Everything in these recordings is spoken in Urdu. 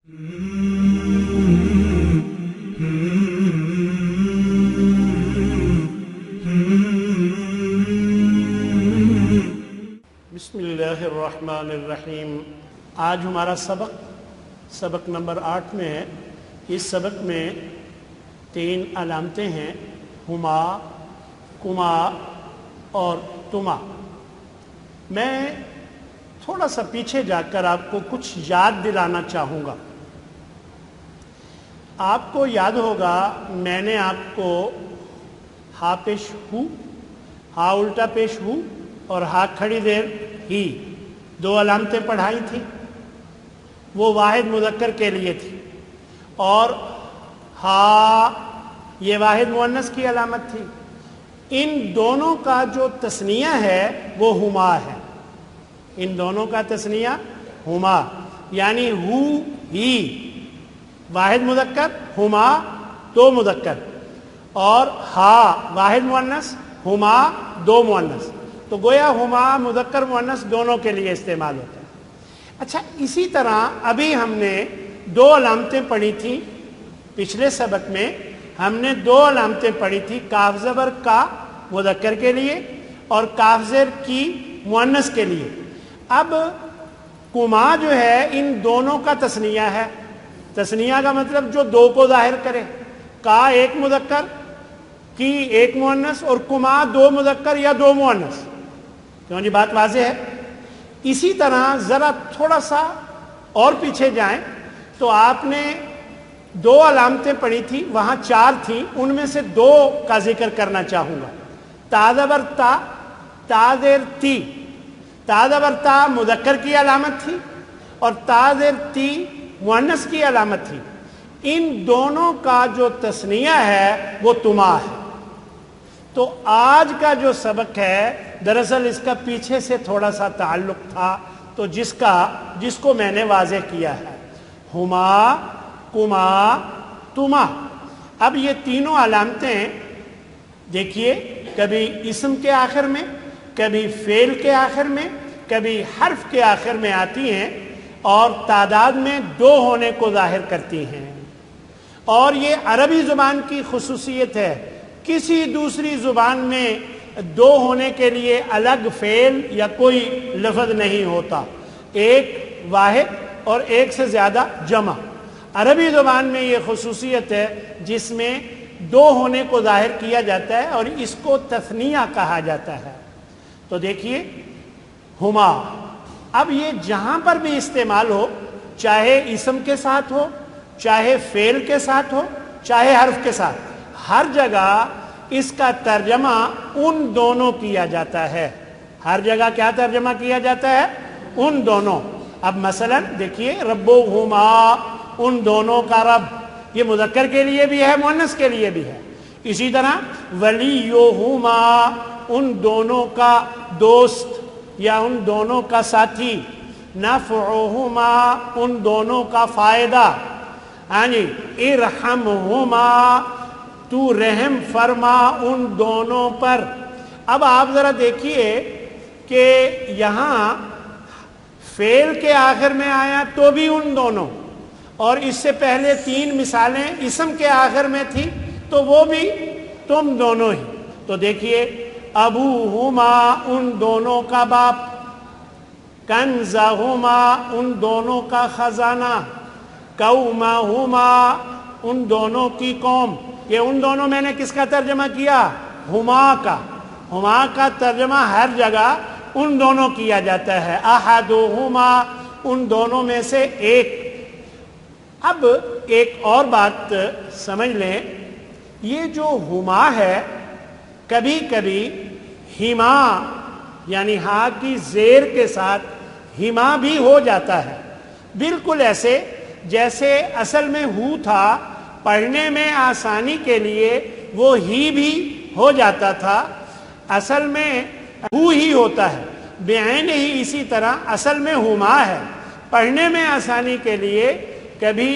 بسم اللہ الرحمن الرحیم۔ آج ہمارا سبق نمبر 8 میں ہے۔ اس سبق میں 3 علامتیں ہیں: ہما، کما اور تما۔ میں تھوڑا سا پیچھے جا کر آپ کو کچھ یاد دلانا چاہوں گا۔ آپ کو یاد ہوگا میں نے آپ کو ہا پیش ہو، ہا الٹا پیش ہو اور ہا کھڑی دیر ہی 2 علامتیں پڑھائی تھیں۔ وہ واحد مذکر کے لیے تھی، اور ہا یہ واحد مؤنث کی علامت تھی۔ ان دونوں کا جو تثنیہ ہے وہ ہما ہے۔ ان دونوں کا تثنیہ ہما، یعنی ہو ہی واحد مذکر، ہما 2 مذکر، اور ہا واحد مؤنث، ہما 2 مؤنث۔ تو گویا ہما مذکر مؤنث دونوں کے لیے استعمال ہوتا ہے۔ اچھا، اسی طرح ابھی ہم نے 2 علامتیں پڑھی تھیں۔ پچھلے سبق میں ہم نے 2 علامتیں پڑھی تھی، کاف زبر کا مذکر کے لیے اور کاف زیر کی مؤنث کے لیے۔ اب کما جو ہے ان دونوں کا تثنیہ ہے۔ تثنیہ کا مطلب جو 2 کو ظاہر کرے۔ کا 1 مذکر، کی 1 مؤنث، اور کما 2 مذکر یا 2 مؤنث۔ کیوں جی، بات واضح ہے؟ اسی طرح ذرا تھوڑا سا اور پیچھے جائیں تو آپ نے 2 علامتیں پڑھی تھی، وہاں 4 تھیں، ان میں سے 2 کا ذکر کرنا چاہوں گا۔ تا زبر تا، تا زیر تی۔ تا زبر تا مذکر کی علامت تھی اور تا زیر تی مؤنث کی علامت تھی۔ ان دونوں کا جو تثنیہ ہے وہ تما ہے۔ تو آج کا جو سبق ہے دراصل اس کا پیچھے سے تھوڑا سا تعلق تھا، تو جس کو میں نے واضح کیا ہے: ہما، کما، تما۔ اب یہ تینوں علامتیں دیکھیے، کبھی اسم کے آخر میں، کبھی فعل کے آخر میں، کبھی حرف کے آخر میں آتی ہیں اور تعداد میں 2 ہونے کو ظاہر کرتی ہیں۔ اور یہ عربی زبان کی خصوصیت ہے، کسی دوسری زبان میں 2 ہونے کے لیے الگ فعل یا کوئی لفظ نہیں ہوتا، ایک واحد اور ایک سے زیادہ جمع۔ عربی زبان میں یہ خصوصیت ہے جس میں 2 ہونے کو ظاہر کیا جاتا ہے اور اس کو تثنیہ کہا جاتا ہے۔ تو دیکھیے، ہما، اب یہ جہاں پر بھی استعمال ہو، چاہے اسم کے ساتھ ہو، چاہے فعل کے ساتھ ہو، چاہے حرف کے ساتھ، ہر جگہ اس کا ترجمہ ان دونوں کیا جاتا ہے۔ ہر جگہ کیا ترجمہ کیا جاتا ہے؟ ان دونوں۔ اب مثلا دیکھیے، ربہما، ان دونوں کا رب، یہ مذکر کے لیے بھی ہے، مؤنث کے لیے بھی ہے۔ اسی طرح ولیہما، ان دونوں کا دوست یا ان دونوں کا ساتھی۔ نفعہما، ان دونوں کا فائدہ۔ ارحمہما، تو رحم فرما ان دونوں پر۔ اب آپ ذرا دیکھیے کہ یہاں فعل کے آخر میں آیا تو بھی ان دونوں، اور اس سے پہلے 3 مثالیں اسم کے آخر میں تھی تو وہ بھی تم دونوں ہی۔ تو دیکھیے، ابوہما، ان دونوں کا باپ۔ کنزہما، ان دونوں کا خزانہ۔ قومہما، ان دونوں کی قوم۔ یہ ان دونوں میں نے کس کا ترجمہ کیا؟ ہما کا۔ ہما کا ترجمہ ہر جگہ ان دونوں کیا جاتا ہے۔ احدہما، ان دونوں میں سے ایک۔ اب ایک اور بات سمجھ لیں، یہ جو ہما ہے، کبھی کبھی ہما یعنی ہا کی زیر کے ساتھ ہما بھی ہو جاتا ہے، بالکل ایسے جیسے اصل میں ہو تھا، پڑھنے میں آسانی کے لیے وہ ہی بھی ہو جاتا تھا، اصل میں ہو ہی ہوتا ہے، بعین ہی اسی طرح اصل میں ہما ہے، پڑھنے میں آسانی کے لیے کبھی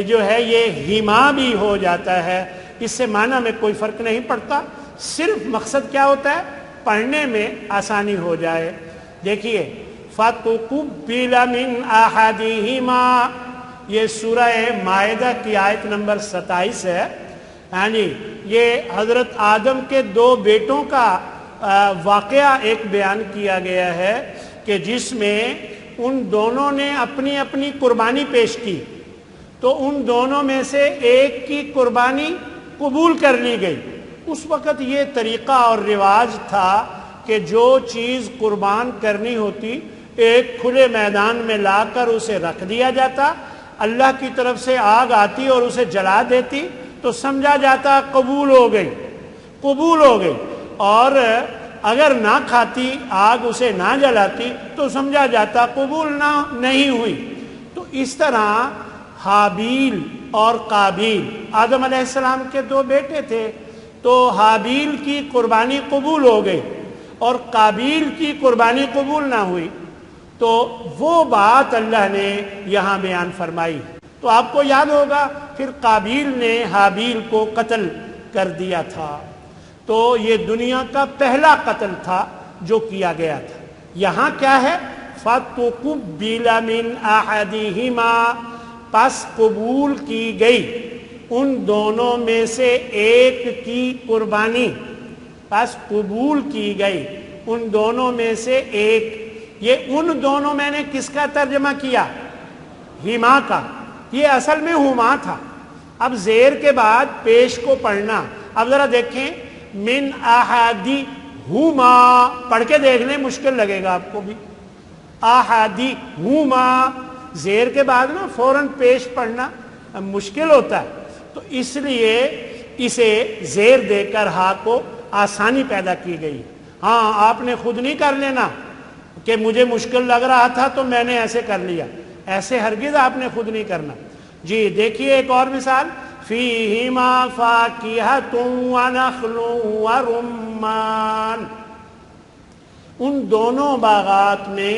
جو ہے یہ ہما بھی ہو جاتا ہے۔ اس سے معنی میں کوئی فرق نہیں پڑتا، صرف مقصد کیا ہوتا ہے؟ پڑھنے میں آسانی ہو جائے۔ دیکھیے، فَتُقُبِّلَ مِنْ أَحَدِهِمَا، یہ سورہ مائدہ کی آیت نمبر 27 ہے. یعنی یہ حضرت آدم کے 2 بیٹوں کا واقعہ ایک بیان کیا گیا ہے کہ جس میں ان دونوں نے اپنی اپنی قربانی پیش کی. تو ان دونوں میں سے ایک کی قربانی قبول کر لی گئی. اس وقت یہ طریقہ اور رواج تھا کہ جو چیز قربان کرنی ہوتی ایک کھلے میدان میں لا کر اسے رکھ دیا جاتا, اللہ کی طرف سے آگ آتی اور اسے جلا دیتی تو سمجھا جاتا قبول ہو گئی, قبول ہو گئی. اور اگر نہ کھاتی, آگ اسے نہ جلاتی تو سمجھا جاتا قبول نہیں ہوئی. تو اس طرح حابیل اور قابیل, آدم علیہ السلام کے 2 بیٹے تھے, تو حابیل کی قربانی قبول ہو گئی اور قابیل کی قربانی قبول نہ ہوئی. تو وہ بات اللہ نے یہاں بیان فرمائی. تو آپ کو یاد ہوگا پھر قابیل نے حابیل کو قتل کر دیا تھا. تو یہ دنیا کا پہلا قتل تھا جو کیا گیا تھا. یہاں کیا ہے؟ فَتُقُبِّلَ مِنْ أَحَدِهِمَا, پس قبول کی گئی ان دونوں میں سے ایک کی قربانی. پس قبول کی گئی ان دونوں میں سے ایک. یہ ان دونوں میں نے کس کا ترجمہ کیا؟ ہما کا. یہ اصل میں ہما تھا. اب زیر کے بعد پیش کو پڑھنا. اب ذرا دیکھیں, من احادی ہما پڑھ کے دیکھ لیں, مشکل لگے گا آپ کو بھی. احادی ہما, زیر کے بعد نا فوراً پیش پڑھنا مشکل ہوتا ہے. تو اس لیے اسے زیر دے کر ہا کو آسانی پیدا کی گئی. ہاں, آپ نے خود نہیں کر لینا کہ مجھے مشکل لگ رہا تھا تو میں نے ایسے کر لیا. ایسے ہرگز آپ نے خود نہیں کرنا. جی دیکھیے ایک اور مثال, فیہما فاکہۃ ونخل ورمان, ان دونوں باغات میں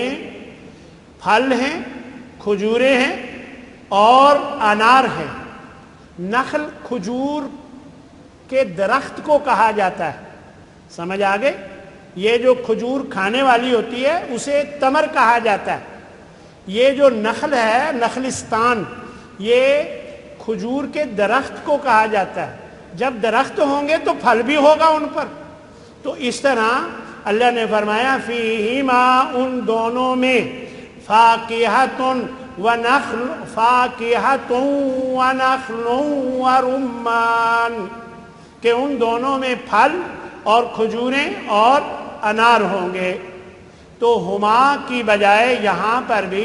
پھل ہیں, کھجوریں ہیں اور انار ہیں. نخل کھجور کے درخت کو کہا جاتا ہے, سمجھ آگے؟ یہ جو کھجور کھانے والی ہوتی ہے اسے تمر کہا جاتا ہے. یہ جو نخل ہے, نخلستان, یہ کھجور کے درخت کو کہا جاتا ہے. جب درخت ہوں گے تو پھل بھی ہوگا ان پر. تو اس طرح اللہ نے فرمایا فیہما, ان دونوں میں, فاکہۃ ونخل, فاکہۃ ونخل ورمان, کہ ان دونوں میں پھل اور کھجوریں اور انار ہوں گے. تو ہما کی بجائے یہاں پر بھی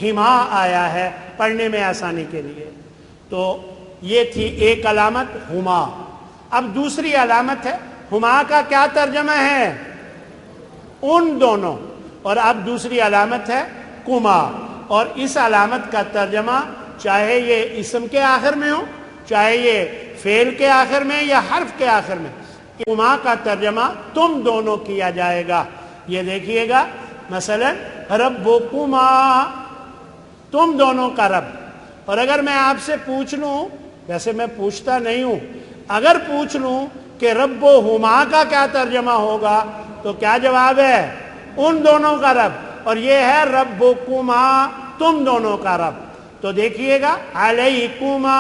ہما آیا ہے پڑھنے میں آسانی کے لیے. تو یہ تھی ایک علامت ہما. اب دوسری علامت ہے, ہما کا کیا ترجمہ ہے؟ ان دونوں. اور اب دوسری علامت ہے کما, اور اس علامت کا ترجمہ چاہے یہ اسم کے آخر میں ہو, چاہے یہ فعل کے آخر میں یا حرف کے آخر میں, کما کا ترجمہ تم دونوں کیا جائے گا. یہ دیکھیے گا مثلا ربکما, تم دونوں کا رب. اور اگر میں آپ سے پوچھ لوں, ویسے میں پوچھتا نہیں ہوں, اگر پوچھ لوں کہ رب و ہما کا کیا ترجمہ ہوگا تو کیا جواب ہے؟ ان دونوں کا رب. اور یہ ہے ربکما, تم دونوں کا رب. تو دیکھیے گا علیکما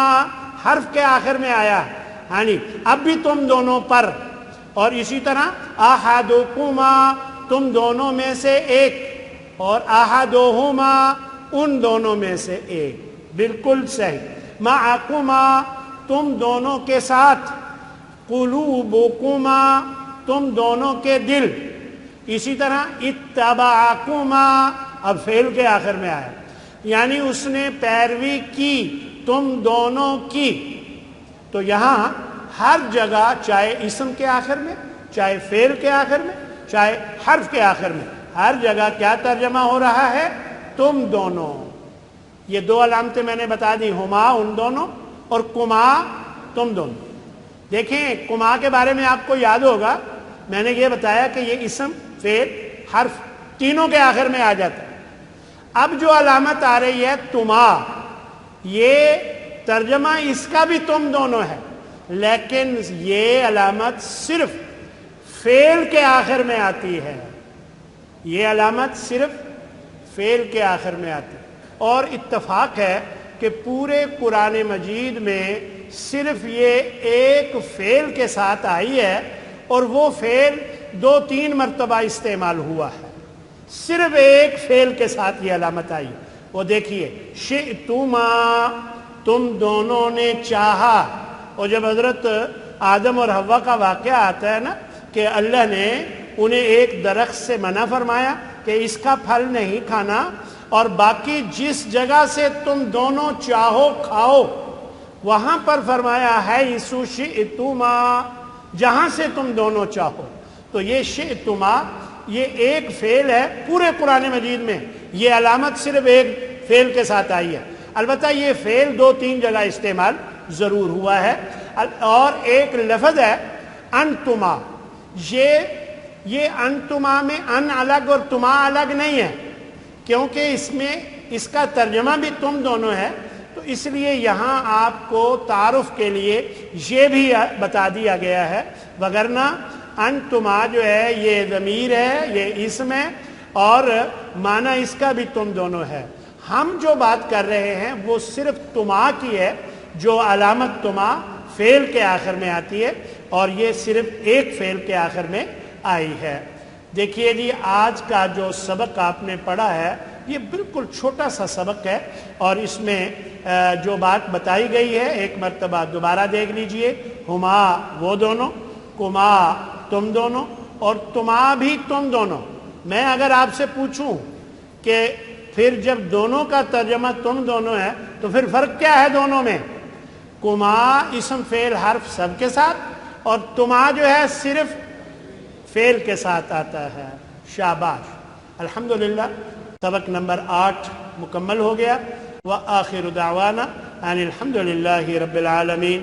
حرف کے آخر میں آیا, یعنی اب بھی تم دونوں پر. اور اسی طرح احدکما, تم دونوں میں سے ایک, اور احدہما, ان دونوں میں سے ایک. بالکل صحیح. معکما, تم دونوں کے ساتھ. قلوبکما, تم دونوں کے دل. اسی طرح اتبعکما, اب فعل کے آخر میں آیا, یعنی اس نے پیروی کی تم دونوں کی. تو یہاں ہر جگہ, چاہے اسم کے آخر میں, چاہے فعل کے آخر میں, چاہے حرف کے آخر میں, ہر جگہ کیا ترجمہ ہو رہا ہے؟ تم دونوں. یہ 2 علامتیں میں نے بتا دی, ہما ان دونوں اور کما تم دونوں. دیکھیں کما کے بارے میں آپ کو یاد ہوگا, میں نے یہ بتایا کہ یہ اسم, فعل, حرف تینوں کے آخر میں آ جاتا ہے. اب جو علامت آ رہی ہے تما, یہ ترجمہ اس کا بھی تم دونوں ہے, لیکن یہ علامت صرف فعل کے آخر میں آتی ہے. یہ علامت صرف فعل کے آخر میں آتی ہے. اور اتفاق ہے کہ پورے قرآن مجید میں صرف یہ ایک فعل کے ساتھ آئی ہے اور وہ فعل 2-3 مرتبہ استعمال ہوا ہے، صرف ایک فعل کے ساتھ یہ علامت آئی۔ وہ دیکھیے شئتما، تم دونوں نے چاہا۔ اور جب حضرت آدم اور حوا کا واقعہ آتا ہے نا کہ اللہ نے انہیں ایک درخت سے منع فرمایا کہ اس کا پھل نہیں کھانا، اور باقی جس جگہ سے تم دونوں چاہو کھاؤ، وہاں پر فرمایا ہے اسو شئتما، جہاں سے تم دونوں چاہو۔ تو یہ شئتما یہ ایک فعل ہے پورے قرآن مجید میں، یہ علامت صرف ایک فعل کے ساتھ آئی ہے۔ البتہ یہ فعل 2-3 جگہ استعمال ضرور ہوا ہے۔ اور ایک لفظ ہے انتما، یہ انتما میں ان الگ اور تما الگ نہیں ہے، کیونکہ اس میں اس کا ترجمہ بھی تم دونوں ہے، تو اس لیے یہاں آپ کو تعارف کے لیے یہ بھی بتا دیا گیا ہے، وگرنہ انتما جو ہے یہ ضمیر ہے، یہ اسم ہے، اور معنی اس کا بھی تم دونوں ہے۔ ہم جو بات کر رہے ہیں وہ صرف تما کی ہے، جو علامت تما فعل کے آخر میں آتی ہے، اور یہ صرف ایک فعل کے آخر میں آئی ہے۔ دیکھیے جی، آج کا جو سبق آپ نے پڑھا ہے یہ بالکل چھوٹا سا سبق ہے، اور اس میں جو بات بتائی گئی ہے ایک مرتبہ دوبارہ دیکھ لیجئے۔ ہما وہ دونوں، کما تم دونوں، اور تما بھی تم دونوں۔ میں اگر آپ سے پوچھوں کہ پھر جب دونوں کا ترجمہ تم دونوں ہے تو پھر فرق کیا ہے دونوں میں؟ کما اسم فعل حرف سب کے ساتھ، اور تما جو ہے صرف فعل کے ساتھ آتا ہے۔ شاباش، الحمدللہ سبق نمبر 8 مکمل ہو گیا۔ وآخر دعوانا ان الحمدللہ رب العالمین۔